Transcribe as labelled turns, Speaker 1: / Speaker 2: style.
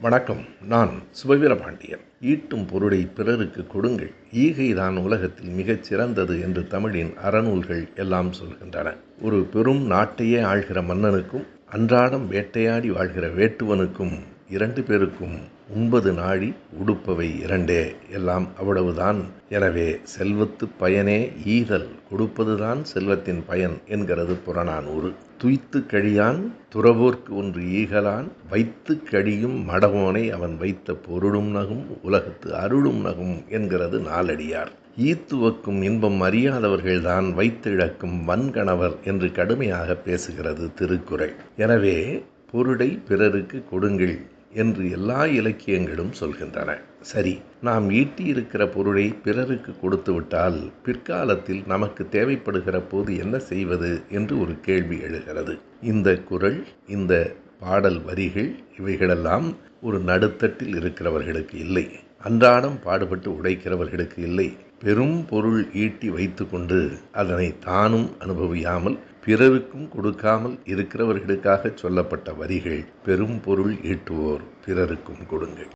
Speaker 1: வணக்கம். நான் சுபவீரபாண்டியன். ஈட்டும் பொருளை பிறருக்கு கொடுங்கள், ஈகைதான் உலகத்தில் மிகச் சிறந்தது என்று தமிழின் அறநூல்கள் எல்லாம் சொல்கின்றன. ஒரு பெரும் நாட்டையே ஆள்கிற மன்னனுக்கும் அன்றாடம் வேட்டையாடி வாழ்கிற வேட்டுவனுக்கும் 2 பேருக்கும் உண்பது நாழி, உடுப்பவை 2 எல்லாம் அவ்வளவுதான். எனவே செல்வத்து பயனே ஈதல், கொடுப்பதுதான் செல்வத்தின் பயன் என்கிறது புறநானூறு. துய்த்து கழியான் துறவோர்க்கு ஒன்று ஈகலான், வைத்து கழியும் மடவோனை அவன் வைத்த பொருளும் நகும், உலகத்து அருளும் நகும் என்கிறது நாலடியார். ஈத்துவக்கும் இன்பம் அறியாதவர்கள்தான் வைத்திழக்கும் வன்கணவர் என்று கடுமையாக பேசுகிறது திருக்குறள். எனவே பொருளை பிறருக்கு கொடுங்கள் என்று எல்லா இலக்கியங்களும் சொல்கின்றன. சரி, நாம் ஈட்டியிருக்கிற பொருளை பிறருக்கு கொடுத்துவிட்டால் பிற்காலத்தில் நமக்கு தேவைப்படுகிற போது என்ன செய்வது என்று ஒரு கேள்வி எழுகிறது. இந்த குறள், இந்த பாடல் வரிகள் இவைகளெல்லாம் ஒரு நடுத்தட்டில் இருக்கிறவர்களுக்கு இல்லை, அன்றாடம் பாடுபட்டு உழைக்கிறவர்களுக்கு இல்லை. பெரும் பொருள் ஈட்டி வைத்து கொண்டு அதனை தானும் அனுபவியாமல் பிறருக்கும் கொடுக்காமல் இருக்கிறவர்களுக்காக சொல்லப்பட்ட வரிகள். பெரும் பொருள் ஈட்டுவோர் பிறருக்கும் கொடுங்கள்.